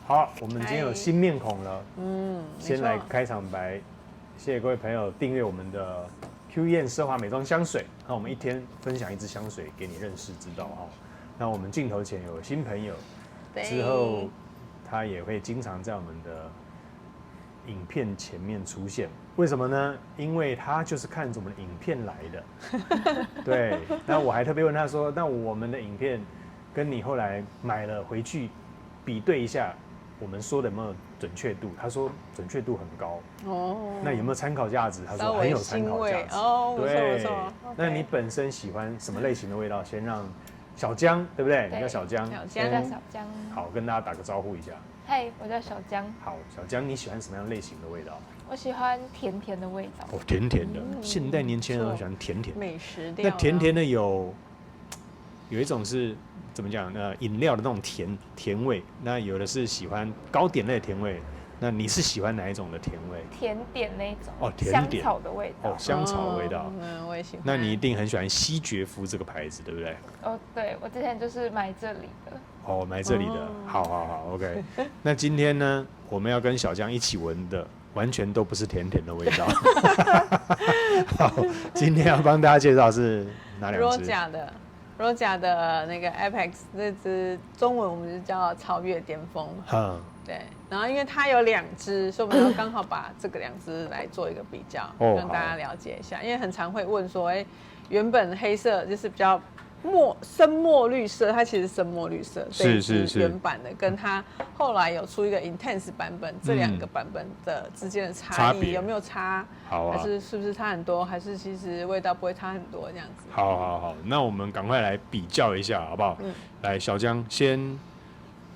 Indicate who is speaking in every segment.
Speaker 1: 好，我们今天有新面孔了。先来
Speaker 2: 没错
Speaker 1: 开场白，谢谢各位朋友订阅我们的 Q 燕奢华美妆香水。那我们一天分享一支香水给你认识知道哈。那我们镜头前有新朋友，之后他也会经常在我们的影片前面出现。为什么呢？因为他就是看着我们的影片来的。对，那我还特别问他说，那我们的影片跟你后来买了回去比对一下，我们说的有没有准确度？他说准确度很高。哦，那有没有参考价值？他说很有参考价值。
Speaker 2: 哦，不错
Speaker 1: 对
Speaker 2: 不错。
Speaker 1: 那你本身喜欢什么类型的味道？先让小江，对不对？你叫小江。
Speaker 2: 小
Speaker 3: 我叫小江。
Speaker 1: 好，跟大家打个招呼一下。
Speaker 3: 嗨，我叫小江。
Speaker 1: 好，小江，你喜欢什么样类型的味道？
Speaker 3: 我喜欢甜甜的味道。
Speaker 1: 哦，甜甜的。现代年轻人都喜欢甜甜的。
Speaker 2: 美食调。
Speaker 1: 那甜甜的有一种是怎么讲？饮料的那种甜味。那有的是喜欢糕点类的甜味。那你是喜欢哪一种的甜味？
Speaker 3: 甜点那种。
Speaker 1: 哦，甜点。
Speaker 3: 香草的味道。
Speaker 1: 哦，香草的味道。
Speaker 2: 我也喜欢。
Speaker 1: 那你一定很喜欢西爵夫这个牌子，对不对？
Speaker 3: 哦，对，我之前就是买这里的。
Speaker 1: 哦，买这里的。好 ，OK。那今天呢，我们要跟小江一起闻的。完全都不是甜甜的味道。好，今天要帮大家介绍是哪两支
Speaker 2: ？Roja 的那个 Apex 这支中文我们就叫超越巅峰。对。然后因为它有2支，所以我们要刚好把这个2支来做一个比较，让大家了解一下。因为很常会问说，原本黑色就是比较深墨绿色，它其实深墨绿色，
Speaker 1: 是
Speaker 2: 原版的，跟它后来有出一个 Intense 版本，这2个版本的之间的差异有没有差？
Speaker 1: 好啊，
Speaker 2: 还是不是差很多？还是其实味道不会差很多这样子？
Speaker 1: 好，那我们赶快来比较一下，好不好？来，小江先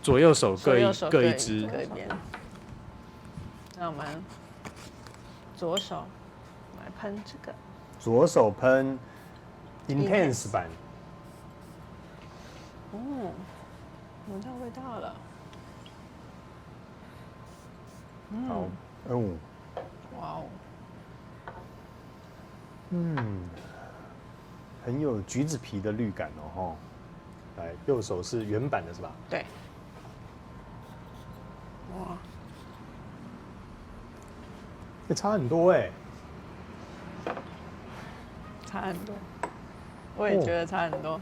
Speaker 1: 左右手各一支，
Speaker 2: 各一边。那我们左手来喷这个，
Speaker 1: 左手喷 Intense 版。
Speaker 2: 闻到味道了。
Speaker 1: 好，
Speaker 2: 哇
Speaker 1: 哦，很有橘子皮的绿感哦，来，右手是原版的是吧？
Speaker 2: 对。哇，
Speaker 1: 差很多哎。
Speaker 2: 差很多，我也觉得差很多。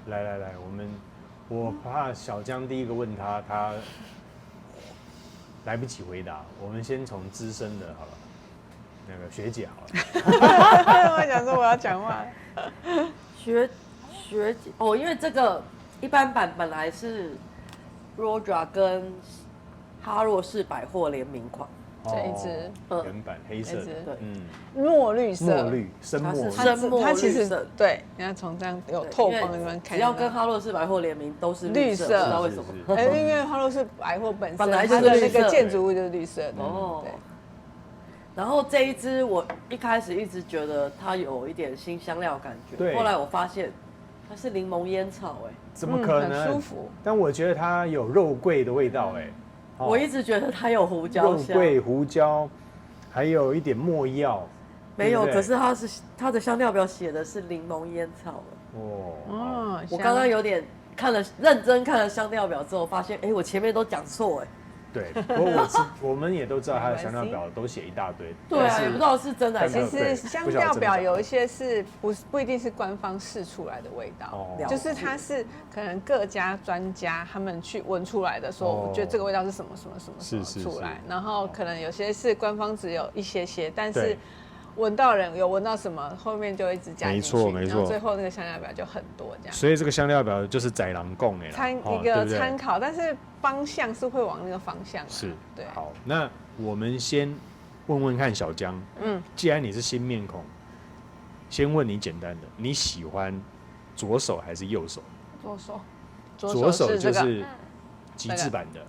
Speaker 1: 来，我怕小江第一个问他来不及回答，我们先从资深的好了，那个学姐好了。
Speaker 2: 我想说我要讲话。
Speaker 4: 学姐哦，因为这个一般版本来是 Roja 跟哈洛士百货联名款。
Speaker 2: 这一支
Speaker 1: 原版黑色的，
Speaker 4: 对，
Speaker 2: 墨绿色，
Speaker 1: 深墨绿，
Speaker 2: 它其实对，你看从这样有透光的地方看，
Speaker 4: 只要跟哈洛士百货联名都是绿色，不知道为什么？
Speaker 2: 因为哈洛士百货本身
Speaker 4: 来
Speaker 2: 它的那个建筑物就是绿色的
Speaker 4: 哦。然后这一支我一开始一直觉得它有一点新香料感觉，后来我发现它是柠檬烟草，
Speaker 1: 怎么可能？
Speaker 2: 很舒服。
Speaker 1: 但我觉得它有肉桂的味道，
Speaker 4: 我一直觉得它有胡椒香，
Speaker 1: 肉桂、胡椒，还有一点没药。
Speaker 4: 没有，可是它的香料表写的是柠檬烟草。我刚刚有点认真看了香料表之后，发现我前面都讲错。
Speaker 1: 对，不过我们也都知道它的香料表都写一大堆。
Speaker 4: 对啊，也不知道是真的还是。
Speaker 2: 其实香料表有一些是不一定是官方试出来的味道，就是它是可能各家专家他们去闻出来的，说我觉得这个味道是什么出来，然后可能有些是官方只有一些，但是闻到人有闻到什么，后面就一直加进去，
Speaker 1: 没错，
Speaker 2: 然后最后那个香料表就很多这样。
Speaker 1: 所以这个香料表就是宰狼供
Speaker 2: 一个参考，但是方向是会往那个方向。
Speaker 1: 是，
Speaker 2: 对。
Speaker 1: 好，那我们先问问看小江，既然你是新面孔，先问你简单的，你喜欢左手还是右手？左手就是极致版的。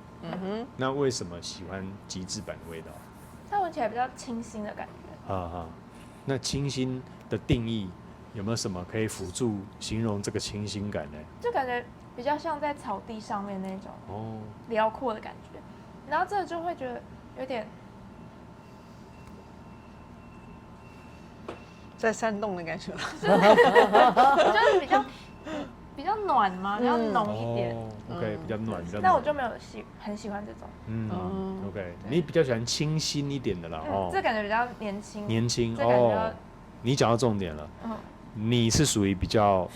Speaker 1: 那为什么喜欢极致版的味道？
Speaker 3: 它闻起来比较清新的感觉。
Speaker 1: 那清新的定义有没有什么可以辅助形容这个清新感呢？
Speaker 3: 就感觉比较像在草地上面那种辽阔的感觉，然后这个就会觉得有点
Speaker 2: 在山洞的感觉，
Speaker 3: 就是比较较暖嘛，比较浓一点。
Speaker 1: OK， 比较暖，比较暖。
Speaker 3: 那我就没有很喜欢这种。
Speaker 1: OK， 你比较喜欢清新一点的啦。
Speaker 3: 这感觉比较年轻。
Speaker 1: 年轻哦，你讲到重点了。你是属于比较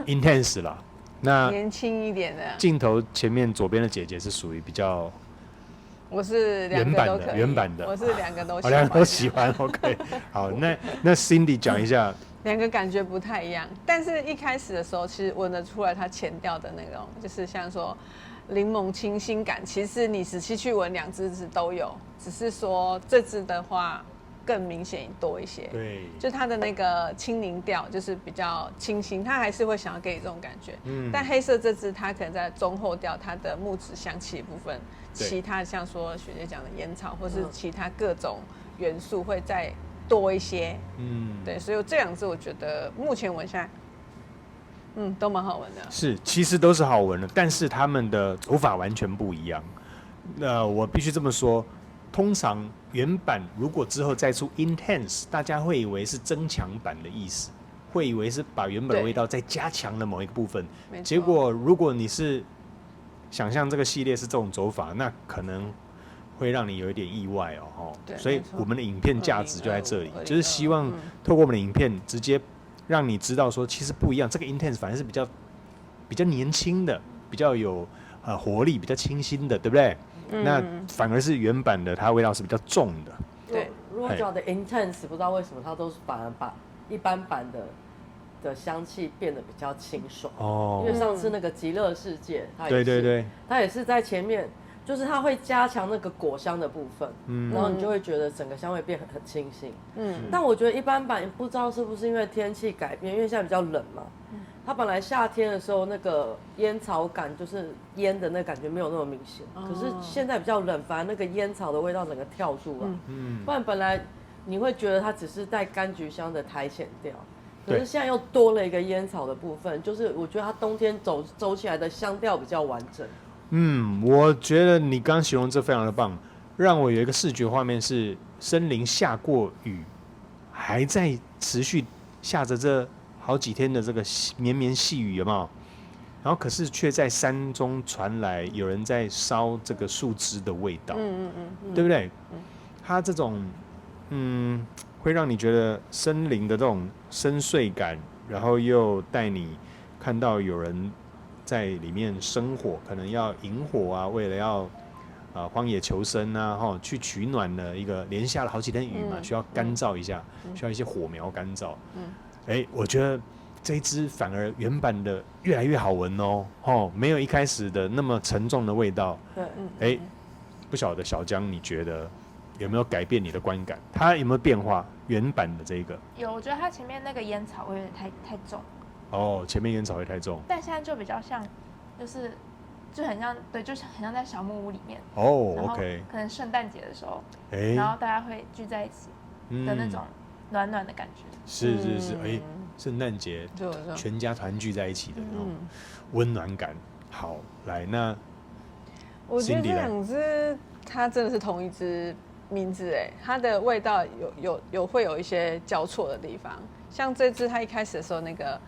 Speaker 1: intense 啦。那
Speaker 2: 年轻一点的。
Speaker 1: 镜头前面左边的姐姐是属于比较。
Speaker 2: 我是两个都可以，
Speaker 1: 原版的，
Speaker 2: 我是两个都喜欢，
Speaker 1: 两个都喜欢。OK， 好，那 Cindy 讲一下，
Speaker 2: 两个感觉不太一样，但是一开始的时候，其实闻得出来它前调的那种，就是像说柠檬清新感，其实你仔细去闻，两支都有，只是说这支的话更明显多一些。
Speaker 1: 对，
Speaker 2: 就它的那个青柠调就是比较清新，它还是会想要给你这种感觉。但黑色这支它可能在中后调，它的木质香气的部分。其他像说学姐讲的烟草，或是其他各种元素会再多一些，对，所以这两支我觉得目前闻下来，都蛮好闻的。
Speaker 1: 是，其实都是好闻的，但是他们的手法完全不一样。我必须这么说，通常原版如果之后再出 Intense， 大家会以为是增强版的意思，会以为是把原本的味道再加强了某一个部分。结果如果你是想象这个系列是这种走法，那可能会让你有一点意外哦。所以我们的影片价值就在这里，就是希望透过我们的影片直接让你知道说，其实不一样。这个 Intense 反而是比较年轻的，比较有活力，比较清新的，对不对？那反而是原版的，它的味道是比较重的。
Speaker 2: 对，
Speaker 4: 如果讲的 Intense， 不知道为什么它都是反而把一般版的香气变得比较清爽因为上次那个极乐世界，它也是对，它也是在前面，就是它会加强那个果香的部分，然后你就会觉得整个香味变很清新。但我觉得一般版不知道是不是因为天气改变，因为现在比较冷嘛，它本来夏天的时候那个烟草感就是烟的那感觉没有那么明显，可是现在比较冷，反而那个烟草的味道整个跳出来，不然本来你会觉得它只是带柑橘香的台前调。可是现在又多了一个烟草的部分，就是我觉得它冬天走起来的香调比较完整。
Speaker 1: 我觉得你刚形容这非常的棒，让我有一个视觉画面是森林下过雨，还在持续下着这好几天的这个绵绵细雨，有没有？然后可是却在山中传来有人在烧这个树枝的味道，对不对？它这种会让你觉得森林的这种深邃感，然后又带你看到有人在里面生火，可能要引火啊，为了要荒野求生啊，去取暖的一个连下了好几天雨嘛，需要干燥一下，需要一些火苗干燥。我觉得这一支反而原版的越来越好闻没有一开始的那么沉重的味道。不晓得小江你觉得有没有改变你的观感？它有没有变化？原版的这个
Speaker 3: 有，我觉得它前面那个烟草味有点太重。
Speaker 1: 前面烟草味太重。
Speaker 3: 但现在就比较像，就很像，对，就是很像在小木屋里面。
Speaker 1: OK。
Speaker 3: 可能圣诞节的时候，然后大家会聚在一起的那种暖暖的感觉。
Speaker 1: 是，圣诞节全家团聚在一起的那种温暖感。好，来那，
Speaker 2: 我觉得这两支它真的是同一支名字它的味道会有一些交错的地方。像这支它一开始的时候那个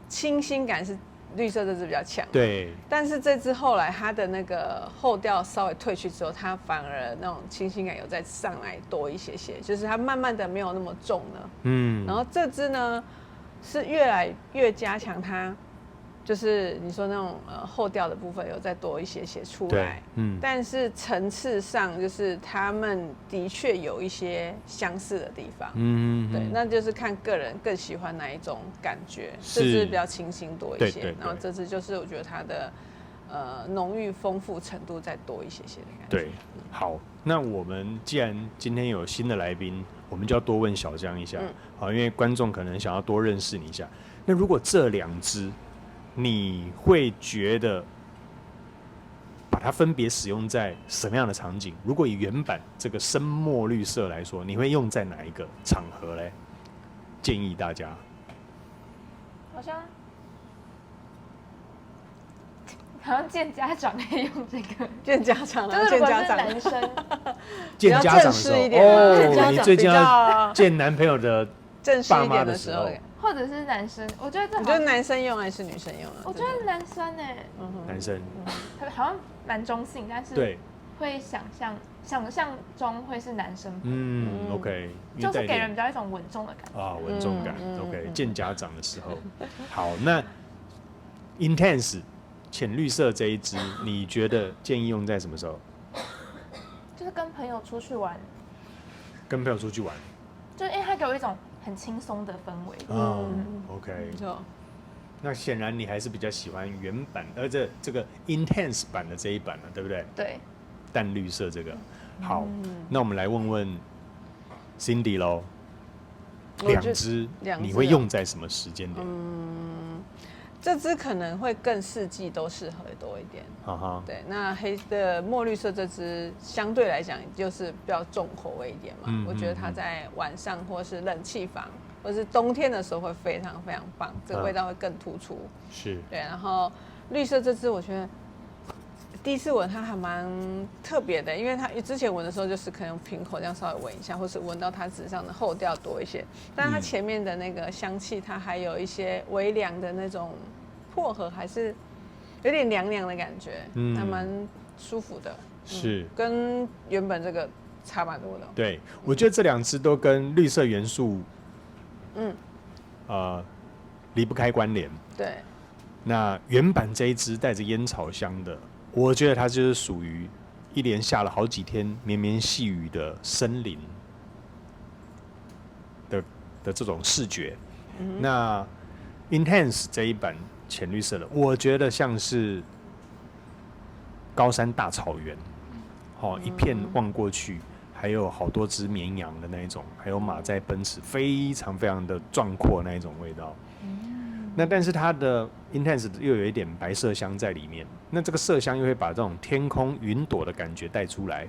Speaker 2: 清新感是绿色这支比较强，
Speaker 1: 对。
Speaker 2: 但是这支后来它的那个后调稍微退去之后，它反而那种清新感有再上来多一些些，就是它慢慢的没有那么重了。然后这支呢是越来越加强它。就是你说那种后调的部分有再多一些些出来，但是层次上就是他们的确有一些相似的地方，对，那就是看个人更喜欢哪一种感觉，这支比较清新多一些，然后这支就是我觉得它的浓郁丰富程度再多一些些的感觉。
Speaker 1: 对，好，那我们既然今天有新的来宾，我们就要多问小江一下，好，因为观众可能想要多认识你一下。那如果这两支你会觉得把它分别使用在什么样的场景？如果以原版这个深墨绿色来说，你会用在哪一个场合嘞？建议大家。
Speaker 3: 好像见家长可以用这个。
Speaker 2: 见家长啊，
Speaker 3: 就是如果是男生，
Speaker 1: 见家长的时候，
Speaker 2: 哦，
Speaker 1: 你最近要见男朋友的
Speaker 2: 正式一点的时候，
Speaker 3: 或者是男生，我觉得
Speaker 2: 你觉得男生用还是女生用啊？
Speaker 3: 我觉得男生
Speaker 1: 男生，
Speaker 3: 他好像蛮中性，但是
Speaker 1: 对，
Speaker 3: 会想象中会是男生。
Speaker 1: OK，
Speaker 3: 就是给人比较一种稳重的感觉
Speaker 1: 啊，稳重感。OK， 见家长的时候，好，那 Intense 浅绿色这一支，你觉得建议用在什么时候？
Speaker 3: 就是跟朋友出去玩。
Speaker 1: 跟朋友出去玩，
Speaker 3: 就因为它给我一种很轻松的氛围。
Speaker 1: OK，
Speaker 2: 没错。
Speaker 1: 那显然你还是比较喜欢原版，这个 Intense 版的这一版了，对不对？
Speaker 3: 对。
Speaker 1: 淡绿色这个，好，那我们来问问 Cindy 咯，两支你会用在什么时间点？
Speaker 2: 这支可能会更四季都适合多一点。对，那黑的墨绿色这支相对来讲就是比较重口味一点嘛。我觉得它在晚上或是冷气房或是冬天的时候会非常非常棒，这个味道会更突出。
Speaker 1: 是。对，
Speaker 2: 然后绿色这支我觉得第一次闻它还蛮特别的，因为它之前闻的时候就是可能用瓶口这样稍微闻一下，或是闻到它纸上的厚调多一些，但它前面的那个香气，它还有一些微凉的那种薄荷，还是有点凉凉的感觉，还蛮舒服的。
Speaker 1: 是，
Speaker 2: 跟原本这个差蛮多的。
Speaker 1: 对，我觉得这两支都跟绿色元素，离不开关联。
Speaker 2: 对。
Speaker 1: 那原版这一支带着烟草香的，我觉得它就是属于一连下了好几天绵绵细雨的森林的这种视觉。那 Intense 这一版浅绿色的，我觉得像是高山大草原，一片望过去，还有好多只绵羊的那一种，还有马在奔驰，非常非常的壮阔那一种味道。那但是它的 Intense 又有一点白麝香在里面，那这个麝香又会把这种天空云朵的感觉带出来，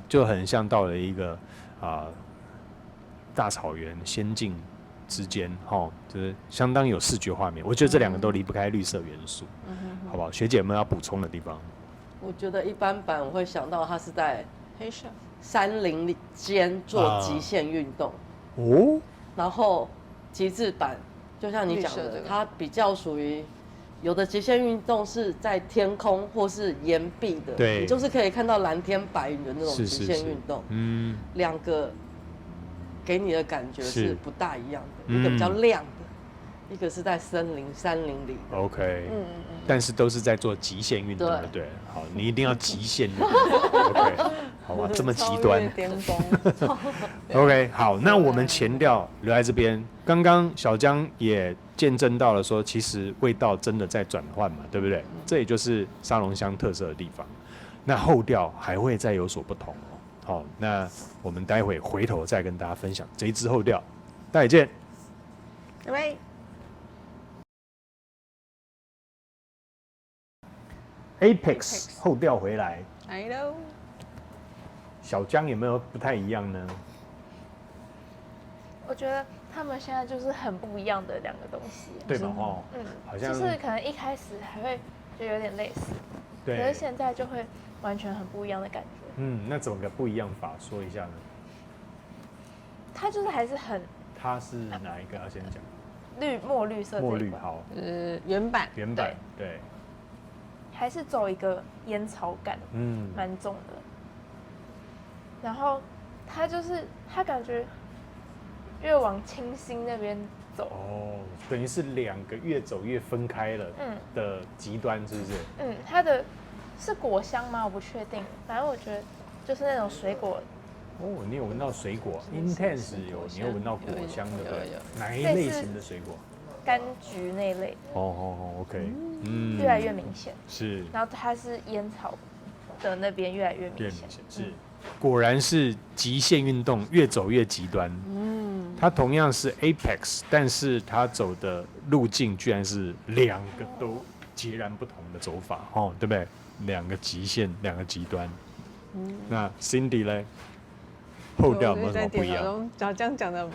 Speaker 1: 就很像到了一个大草原仙境之间，就是相当有视觉画面。我觉得这两个都离不开绿色元素，好不好？学姐有没有要补充的地方？
Speaker 4: 我觉得一般版我会想到它是在
Speaker 2: 黑色
Speaker 4: 山林间做极限运动然后极致版就像你讲的，它比较属于有的极限运动是在天空或是岩壁的，
Speaker 1: 对，
Speaker 4: 你就是可以看到蓝天白云的那种极限运动。两个给你的感觉是不大一样的，一个比较亮的，一个是在山林里。
Speaker 1: OK， 但是都是在做极限运动的，对。好，你一定要极限运动，OK， 好吧，这么极端。
Speaker 2: 巅峰。
Speaker 1: OK， 好，那我们前调留在这边。刚刚小江也见证到了说，其实味道真的在转换嘛，对不对？这也就是沙龙香特色的地方。那后调还会再有所不同哦。好，那我们待会回头再跟大家分享这一支后调。待会见，
Speaker 2: 拜拜。
Speaker 1: Apex 后调回来，
Speaker 2: 来喽。
Speaker 1: 小江有没有不太一样呢？
Speaker 3: 我觉得他们现在就是很不一样的两个东西，
Speaker 1: 对吧？好像
Speaker 3: 就是可能一开始还会就有点类似，对，可是现在就会完全很不一样的感觉。
Speaker 1: 那怎么个不一样法？说一下呢？
Speaker 3: 它就是还是很，
Speaker 1: 它是哪一个要先讲？
Speaker 3: 墨绿色。
Speaker 1: 墨绿好，
Speaker 2: 原版，
Speaker 1: 对。
Speaker 3: 还是走一个烟草感，蛮重的。然后它就是它感觉越往清新那边走，
Speaker 1: 等于是两个越走越分开了的极端，是不是？
Speaker 3: 它的是果香吗？我不确定，反正我觉得就是那种水果。
Speaker 1: 你有闻到水果 ？Intense 你有闻到果香的，对？哪一类型的水果？
Speaker 3: 柑橘那类。
Speaker 1: OK，
Speaker 3: 越来越明显。
Speaker 1: 是。
Speaker 3: 然后它是烟草的那边越来越明显。
Speaker 1: 是。果然是极限运动，越走越极端。它同样是 Apex， 但是它走的路径居然是两个都截然不同的走法，对不对？两个极限，两个极端。那 Cindy 嘞，后调有没有什么不一样？
Speaker 2: 这样讲的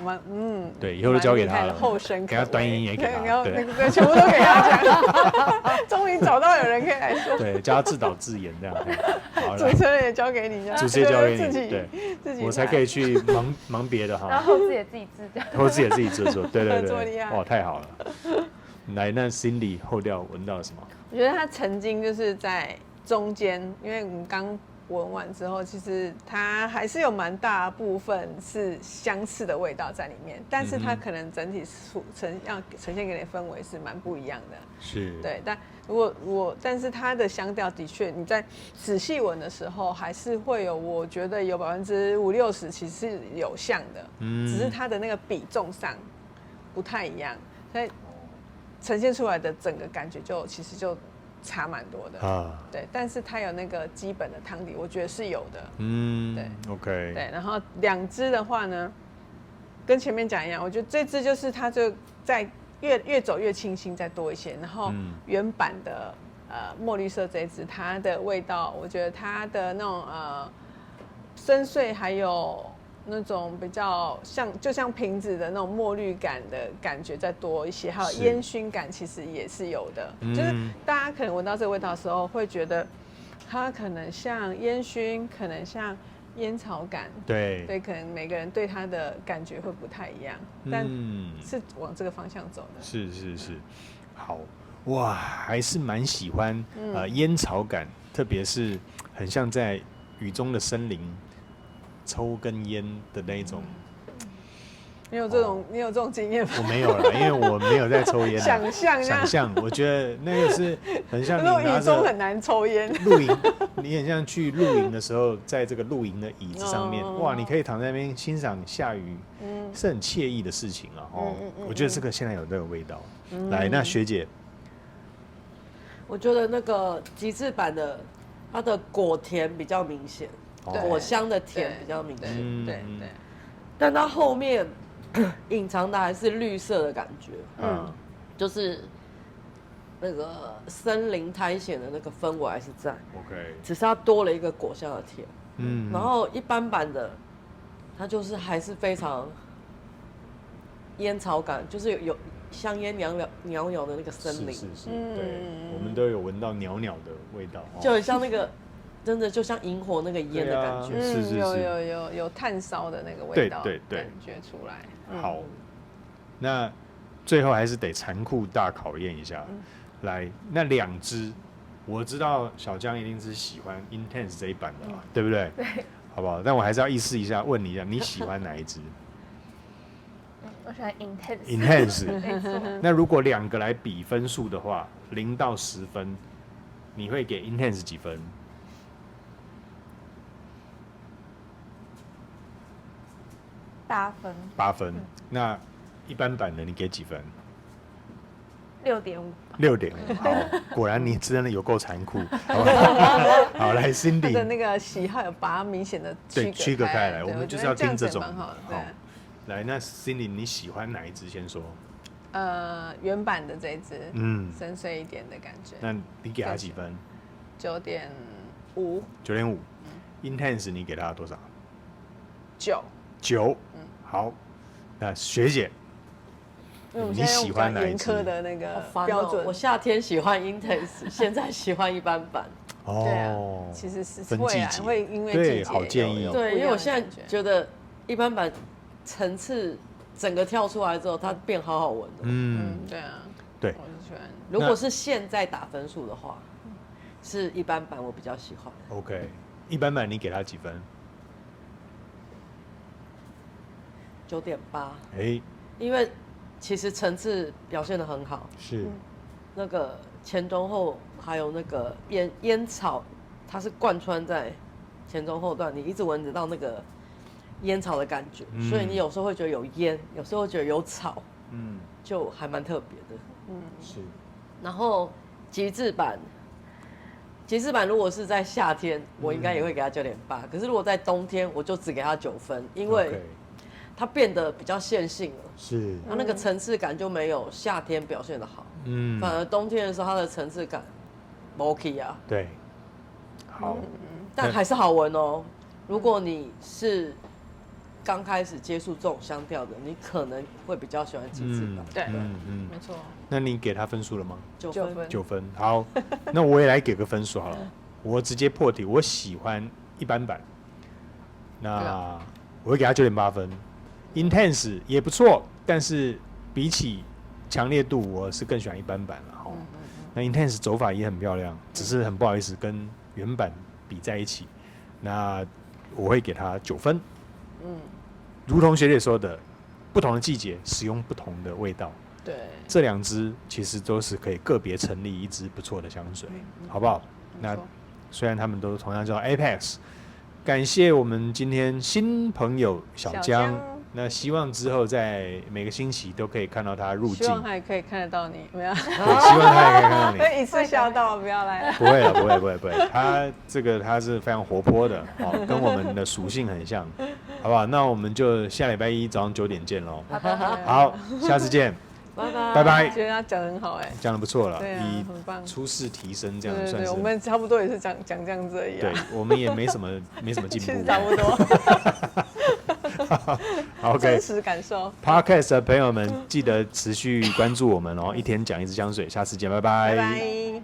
Speaker 1: 对，以后都交给他了，
Speaker 2: 后生
Speaker 1: 给他端音也给他，
Speaker 2: 对，全部都给他讲。终于找到有人可以来说，
Speaker 1: 对，叫他自导自演这样。好，
Speaker 2: 主持人也交给你，
Speaker 1: 主持人交给你，
Speaker 2: 对，
Speaker 1: 我才可以去忙别的哈。
Speaker 3: 然后后置也自己制，
Speaker 1: 后置也自己制作，对，
Speaker 2: 这么厉害，
Speaker 1: 哇，太好了。来，那 Cindy 后调闻到了什么？
Speaker 2: 我觉得他曾经就是在中间，因为我们刚闻完之后，其实它还是有蛮大部分是相似的味道在里面，但是它可能整体要呈现给你的氛围是蛮不一样的。
Speaker 1: 是，
Speaker 2: 对。但是它的香调的确，你在仔细闻的时候，还是会有，我觉得有50%-60%其实是有像的，只是它的那个比重上不太一样，所以呈现出来的整个感觉其实就差蛮多的啊，对，但是它有那个基本的汤底，我觉得是有的，对
Speaker 1: ，OK，
Speaker 2: 对，然后2支的话呢，跟前面讲一样，我觉得这支就是它就在越走越清新，再多一些，然后原版的墨绿色这一支，它的味道，我觉得它的那种深邃还有那种比较就像瓶子的那种墨绿感的感觉再多一些，还有烟熏感其实也是有的，就是大家可能闻到这个味道的时候会觉得它可能像烟熏，可能像烟草感，对，可能每个人对它的感觉会不太一样，但是往这个方向走的。
Speaker 1: 是，好哇，还是蛮喜欢烟草感，特别是很像在雨中的森林。抽根烟的那一种，
Speaker 2: 你有这种经验吗？
Speaker 1: 我没有了，因为我没有在抽烟。
Speaker 2: 想象，
Speaker 1: 我觉得那个是很像你拿着
Speaker 2: 雨中很难抽烟。
Speaker 1: 露营，你很像去露营的时候，在这个露营的椅子上面，哇，你可以躺在那边欣赏下雨，是很惬意的事情啊。我觉得这个现在有这个味道。来，那学姐，
Speaker 4: 我觉得那个极致版的，它的果甜比较明显。果香的甜比较明显，
Speaker 2: 对，
Speaker 4: 但它后面隐藏的还是绿色的感觉，就是那个森林苔藓的那个氛围还是在
Speaker 1: ，OK，
Speaker 4: 只是它多了一个果香的甜，然后一般版的它就是还是非常烟草感，就是有香烟袅袅的那个森林，
Speaker 1: 是，对，我们都有闻到袅袅的味道，
Speaker 4: 就很像那个。真的就像萤火那个烟的感觉，
Speaker 1: 是
Speaker 2: 有炭烧的那个味道，
Speaker 1: 对，
Speaker 2: 感觉出来。
Speaker 1: 好，那最后还是得残酷大考验一下。来，那2支，我知道小江一定是喜欢 Intense 这一版的，对不对？
Speaker 3: 对，
Speaker 1: 好不好？但我还是要意思一下，问你一下，你喜欢哪一支？
Speaker 3: 我喜欢
Speaker 1: Intense。那如果2个来比分数的话，0到10分，你会给 Intense 几分？8分。那一般版的你给几分
Speaker 3: ？6.5。
Speaker 1: 6.5。好，果然你真的有够残酷。好，来 Cindy，
Speaker 2: 他的那个喜好有把它明显的
Speaker 1: 区隔开来，我们就是要听这种。
Speaker 2: 好，
Speaker 1: 来，那 Cindy 你喜欢哪一支？先说。
Speaker 2: 原版的这一支，深邃一点的感觉。
Speaker 1: 那你给他几分
Speaker 2: ？9.5。
Speaker 1: 9.5。Intense 你给他多少？9。好，那学姐，你喜欢哪一支？
Speaker 2: 严苛的那个标准。
Speaker 4: 我夏天喜欢 Intense， 现在喜欢一般版。
Speaker 1: 哦，
Speaker 2: 其实是
Speaker 1: 会
Speaker 2: 因为季节
Speaker 1: 好建议。
Speaker 4: 对，因为我现在觉得一般版层次整个跳出来之后，它变好闻的。
Speaker 2: 对啊，
Speaker 1: 对，
Speaker 2: 我是喜欢。
Speaker 4: 如果是现在打分数的话，是一般版我比较喜欢。
Speaker 1: OK， 一般版你给他几分
Speaker 4: ？9.8。
Speaker 1: 哎，
Speaker 4: 因为其实层次表现得很好，
Speaker 1: 是
Speaker 4: 那个前中后还有那个烟草，它是贯穿在前中后段，你一直闻得到那个烟草的感觉，所以你有时候会觉得有烟，有时候会觉得有草，就还蛮特别的。
Speaker 1: 是。
Speaker 4: 然后极致版如果是在夏天，我应该也会给它9.8，可是如果在冬天，我就只给它9分，因为它变得比较线性了，
Speaker 1: 是，
Speaker 4: 它那个层次感就没有夏天表现的好，反而冬天的时候它的层次感 ，OK 啊，
Speaker 1: 对，好，
Speaker 4: 但还是好闻哦。如果你是刚开始接触这种香调的，你可能会比较喜欢极致版。
Speaker 2: 对，没错。
Speaker 1: 那你给他分数了吗
Speaker 2: ？9
Speaker 1: 分。好，那我也来给个分数好了。我直接破题，我喜欢一般版。那我会给他9.8分。Intense 也不错，但是比起强烈度，我是更喜欢一般版了。那 Intense 走法也很漂亮，只是很不好意思跟原版比在一起。那我会给他9分。如同学姐说的，不同的季节使用不同的味道。
Speaker 2: 对，
Speaker 1: 这2支其实都是可以个别成立一支不错的香水，好不好？那虽然他们都同样叫 Apex， 感谢我们今天新朋友小江。那希望之后在每个星期都可以看到他入境，
Speaker 2: 希望他也可以看得到你，没有？
Speaker 1: 对，希望他也可以看到你。
Speaker 2: 一次笑到不要来了。
Speaker 1: 不会了，不会。他是非常活泼的，跟我们的属性很像，好不好？那我们就下礼拜1早上9点见喽。好，下次见，拜拜。
Speaker 2: 觉得他讲得很好
Speaker 1: 讲得不错了，
Speaker 2: 以初
Speaker 1: 试提升这样算是。
Speaker 2: 我们差不多也是讲这样子而已。
Speaker 1: 对，我们也没什么进步，
Speaker 2: 其实差不多。
Speaker 1: OK，
Speaker 2: 真实感受。
Speaker 1: Podcast 的朋友们，记得持续关注我们哦，一天讲一支香水，下次见，拜拜。